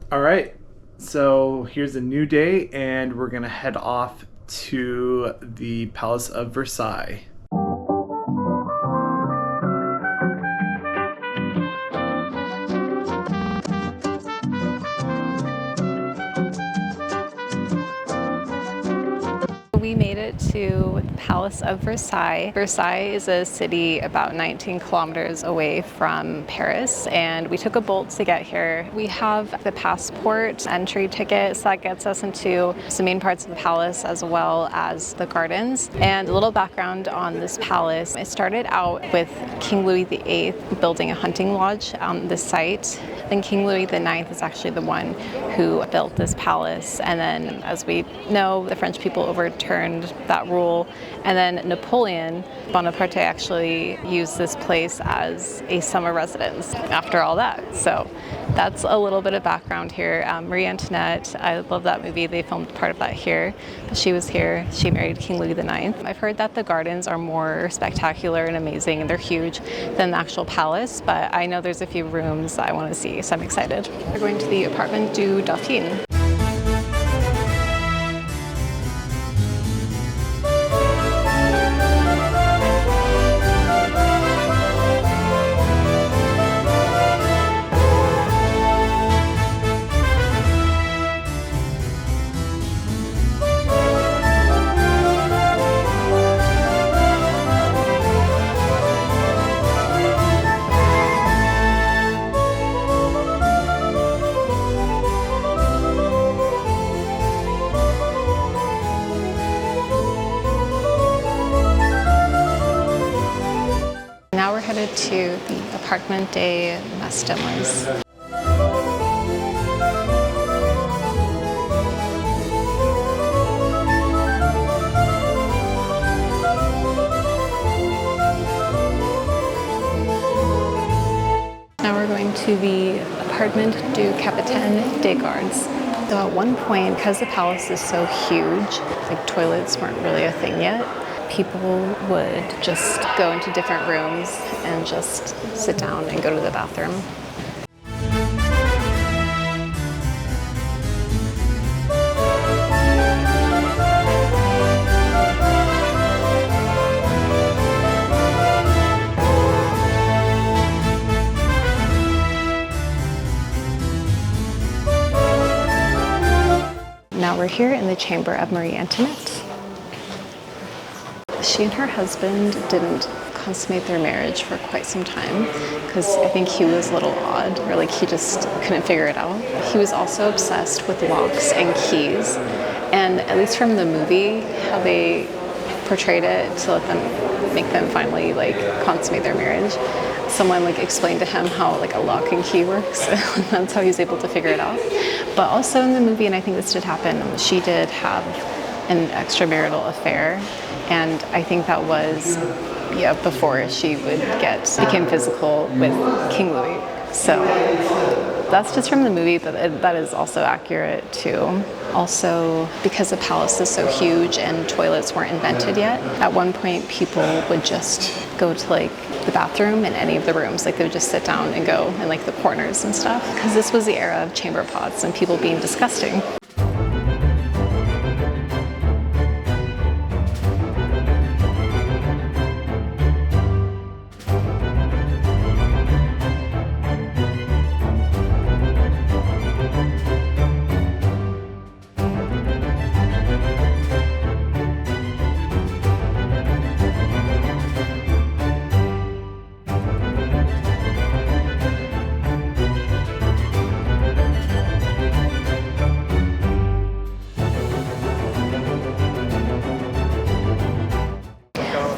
All right. So here's a new day, and we're going to head off to the Palace of Versailles. We made it to Palace of Versailles. Versailles is a city about 19 kilometers away from Paris, and we took a boat to get here. We have the passport entry ticket, so that gets us into the main parts of the palace as well as the gardens. And a little background on this palace. It started out with King Louis VIII building a hunting lodge on this site. Then King Louis IX is actually the one who built this palace. And then, as we know, the French people overturned that rule. And then Napoleon Bonaparte actually used this place as a summer residence after all that. So that's a little bit of background here. Marie Antoinette, I love that movie. They filmed part of that here. She was here. She married King Louis IX. I've heard that the gardens are more spectacular and amazing, and they're huge than the actual palace, but I know there's a few rooms I want to see, so I'm excited. We're going to the Apartment du Dauphine. Now we're headed to the Apartment des Mastemos. Now we're going to the Apartment du Capitaine des Gardes. So at one point, because the palace is so huge, like toilets weren't really a thing yet, people would just go into different rooms and just sit down and go to the bathroom. Now we're here in the chamber of Marie Antoinette. She and her husband didn't consummate their marriage for quite some time because I think he was a little odd, or like he just couldn't figure it out. He was also obsessed with locks and keys, and at least from the movie, how they portrayed it to let them make them finally like consummate their marriage, someone like explained to him how like a lock and key works. That's how he was able to figure it out. But also in the movie, and I think this did happen, she did have an extramarital affair. And I think that was, before she became physical with King Louis. So that's just from the movie, but that is also accurate too. Also, because the palace is so huge and toilets weren't invented yet, at one point people would just go to like the bathroom in any of the rooms. Like they would just sit down and go in like the corners and stuff. Because this was the era of chamber pots and people being disgusting.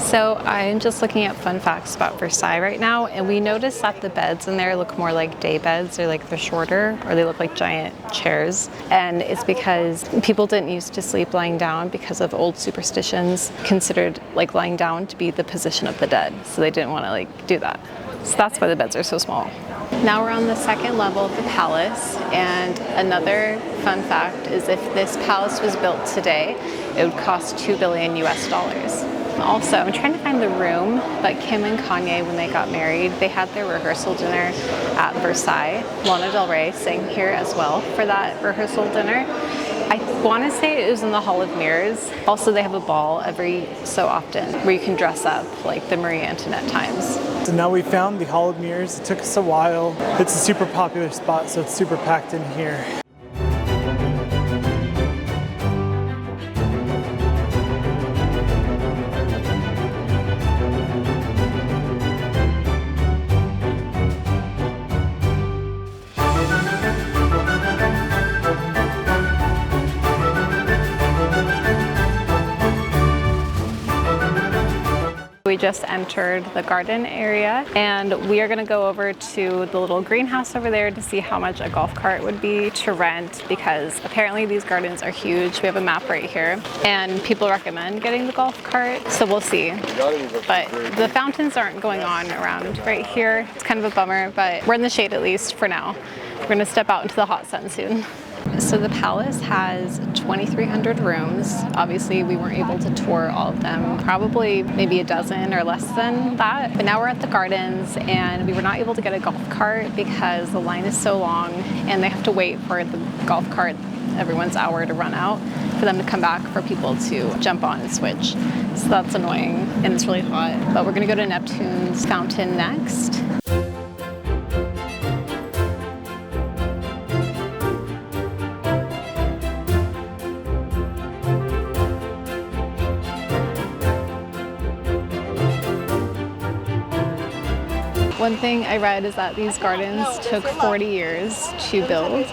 So I'm just looking at fun facts about Versailles right now, and we noticed that the beds in there look more like day beds, or like they're shorter, or they look like giant chairs. And it's because people didn't used to sleep lying down because of old superstitions, considered like lying down to be the position of the dead. So they didn't want to like do that. So that's why the beds are so small. Now we're on the second level of the palace, and another fun fact is if this palace was built today, it would cost $2 billion US. Also, I'm trying to find the room, but Kim and Kanye, when they got married, they had their rehearsal dinner at Versailles. Lana Del Rey sang here as well for that rehearsal dinner. I want to say it was in the Hall of Mirrors. Also, they have a ball every so often where you can dress up like the Marie Antoinette times. So now we found the Hall of Mirrors. It took us a while. It's a super popular spot, so it's super packed in here. We just entered the garden area and we are going to go over to the little greenhouse over there to see how much a golf cart would be to rent, because apparently these gardens are huge. We have a map right here and people recommend getting the golf cart, so we'll see. But the fountains aren't going on around right here. It's kind of a bummer, but we're in the shade at least for now. We're going to step out into the hot sun soon. So the Palace has 2,300 rooms. Obviously, we weren't able to tour all of them, probably maybe a dozen or less than that. But now we're at the gardens and we were not able to get a golf cart because the line is so long and they have to wait for the golf cart everyone's hour to run out for them to come back for people to jump on and switch. So that's annoying and it's really hot. But we're gonna go to Neptune's fountain next. One thing I read is that these gardens took 40 years to build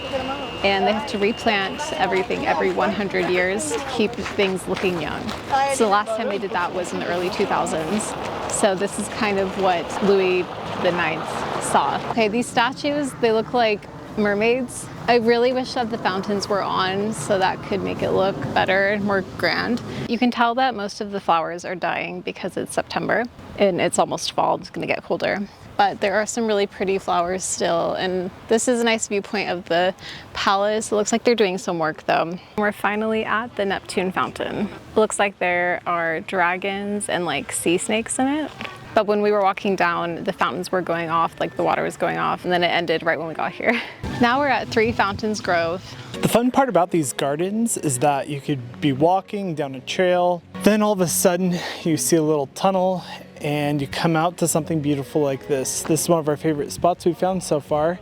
and they have to replant everything every 100 years to keep things looking young. So the last time they did that was in the early 2000s. So this is kind of what Louis IX saw. Okay, these statues, they look like mermaids. I really wish that the fountains were on so that could make it look better and more grand. You can tell that most of the flowers are dying because it's September and it's almost fall. It's gonna get colder. But there are some really pretty flowers still, and this is a nice viewpoint of the palace. It looks like they're doing some work though. We're finally at the Neptune fountain. It looks like there are dragons and like sea snakes in it. But when we were walking down, the fountains were going off, like the water was going off, and then it ended right when we got here. Now we're at Three Fountains Grove. The fun part about these gardens is that you could be walking down a trail, then all of a sudden you see a little tunnel and you come out to something beautiful like this. This is one of our favorite spots we've found so far.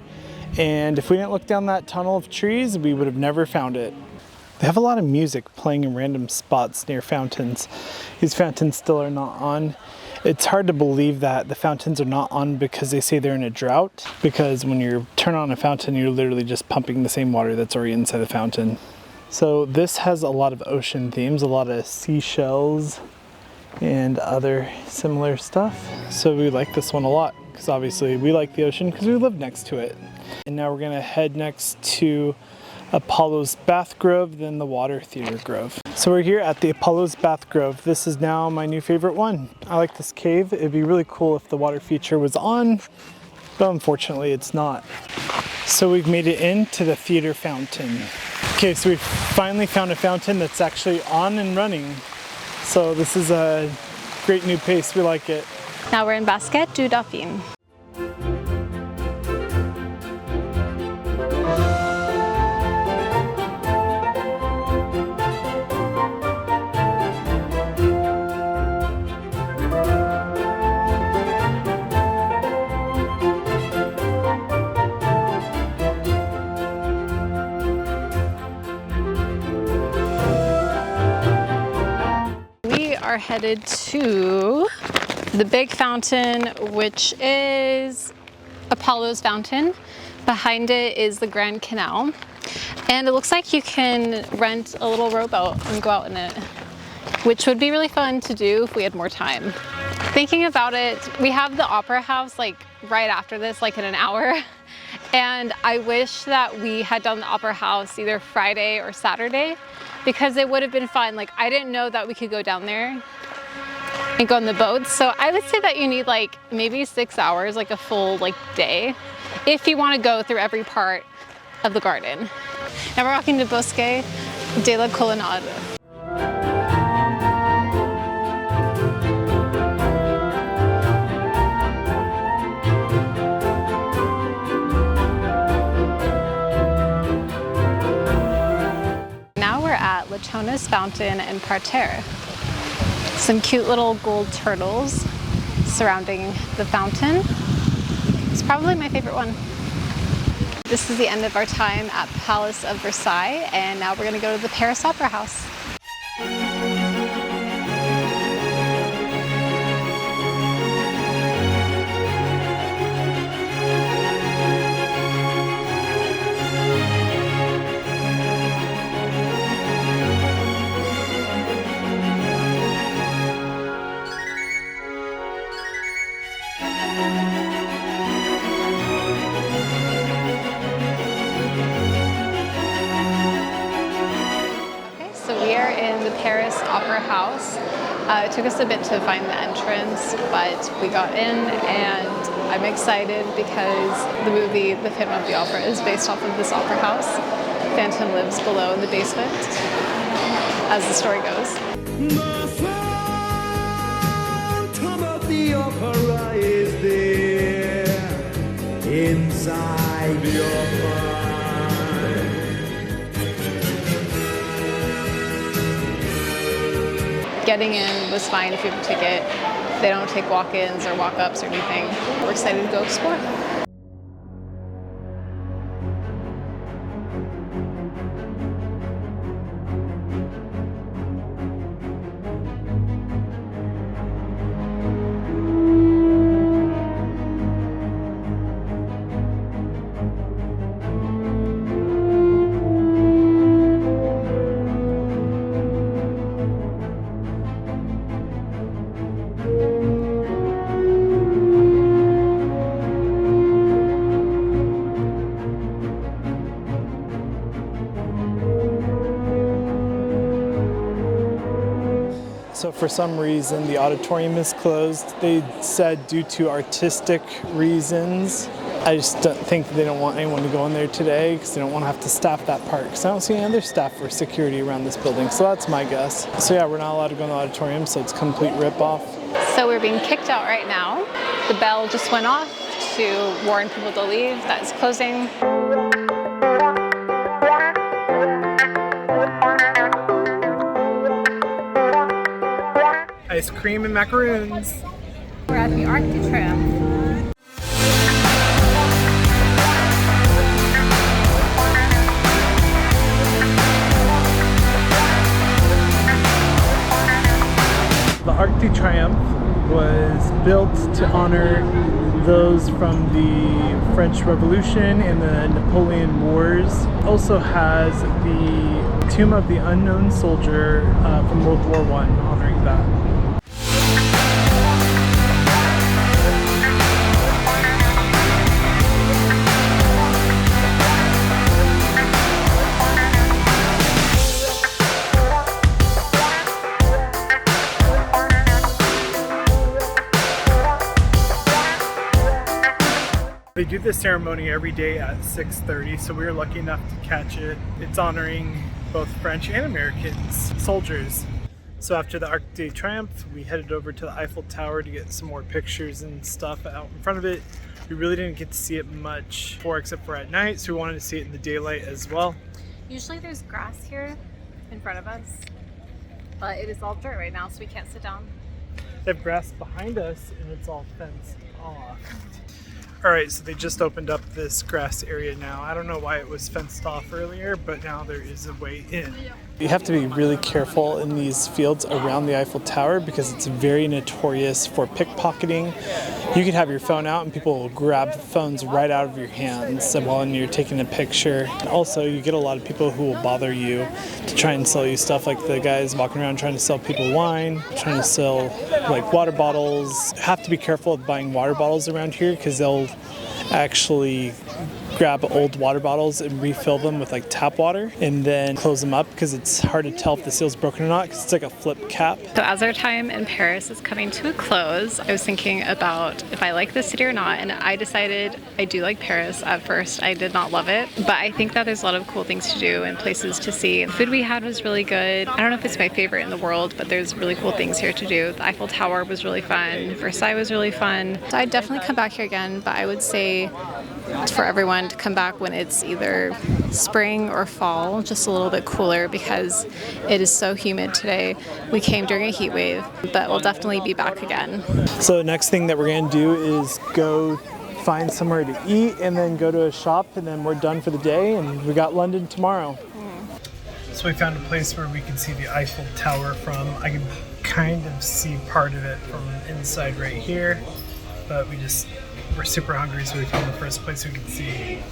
And if we didn't look down that tunnel of trees, we would have never found it. They have a lot of music playing in random spots near fountains. These fountains still are not on. It's hard to believe that the fountains are not on because they say they're in a drought, because when you turn on a fountain, you're literally just pumping the same water that's already inside the fountain. So this has a lot of ocean themes, a lot of seashells and other similar stuff. So we like this one a lot because obviously we like the ocean because we live next to it. And now we're gonna head next to Apollo's Bath Grove, then the Water Theater Grove. So we're here at the Apollo's Bath Grove. This is now my new favorite one. I like this cave. It'd be really cool if the water feature was on, but unfortunately it's not. So we've made it into the theater fountain. Okay, so we finally found a fountain that's actually on and running. So this is a great new pace, we like it. Now we're in Basket du Dauphine. Are headed to the big fountain, which is Apollo's fountain. Behind it is the Grand Canal, and it looks like you can rent a little rowboat and go out in it, which would be really fun to do if we had more time. Thinking about it, we have the Opera House like right after this, like in an hour, and I wish that we had done the Opera House either Friday or Saturday, because it would have been fun. Like, I didn't know that we could go down there and go on the boats. So I would say that you need like maybe 6 hours, like a full like day, if you want to go through every part of the garden. Now we're walking to Bosque de la Colonnade. Latonis Fountain and Parterre. Some cute little gold turtles surrounding the fountain. It's probably my favorite one. This is the end of our time at Palace of Versailles, and now we're going to go to the Paris Opera House. We are in the Paris Opera House. It took us a bit to find the entrance, but we got in, and I'm excited because the movie The Phantom of the Opera is based off of this opera house. Phantom lives below in the basement, as the story goes. The Phantom of the Opera is there inside your mind. Getting in was fine if you have a ticket. They don't take walk-ins or walk-ups or anything. We're excited to go explore. So for some reason, the auditorium is closed. They said due to artistic reasons. I just don't think they don't want anyone to go in there today because they don't want to have to staff that part. Because I don't see any other staff for security around this building. So that's my guess. So yeah, we're not allowed to go in the auditorium, so it's a complete rip-off. So we're being kicked out right now. The bell just went off to warn people to leave. That is closing. Ice cream and macaroons. We're at the Arc de Triomphe. The Arc de Triomphe was built to honor those from the French Revolution and the Napoleon Wars. It also has the Tomb of the Unknown Soldier from World War I, honoring that. They do this ceremony every day at 6:30, so we were lucky enough to catch it. It's honoring both French and American soldiers. So after the Arc de Triomphe, we headed over to the Eiffel Tower to get some more pictures and stuff out in front of it. We really didn't get to see it much before except for at night, so we wanted to see it in the daylight as well. Usually there's grass here in front of us, but it is all dirt right now, so we can't sit down. They have grass behind us and it's all fenced off. Alright, so they just opened up this grass area now. I don't know why it was fenced off earlier, but now there is a way in. You have to be really careful in these fields around the Eiffel Tower because it's very notorious for pickpocketing. You could have your phone out and people will grab phones right out of your hands while you're taking a picture. And also, you get a lot of people who will bother you to try and sell you stuff, like the guys walking around trying to sell people wine, trying to sell like water bottles. You have to be careful of buying water bottles around here because they'll actually grab old water bottles and refill them with like tap water and then close them up because it's hard to tell if the seal's broken or not because it's like a flip cap. So as our time in Paris is coming to a close, I was thinking about if I like the city or not, and I decided I do like Paris. At first I did not love it, but I think that there's a lot of cool things to do and places to see. The food we had was really good. I don't know if it's my favorite in the world, but there's really cool things here to do. The Eiffel Tower was really fun. Versailles was really fun. So I'd definitely come back here again, but I would say for everyone to come back when it's either spring or fall, just a little bit cooler because it is so humid today. We came during a heat wave, but we'll definitely be back again. So the next thing that we're gonna do is go find somewhere to eat and then go to a shop, and then we're done for the day, and we got London tomorrow. So we found a place where we can see the Eiffel Tower from. I can kind of see part of it from inside right here, but we're super hungry, so we found the first place we could see.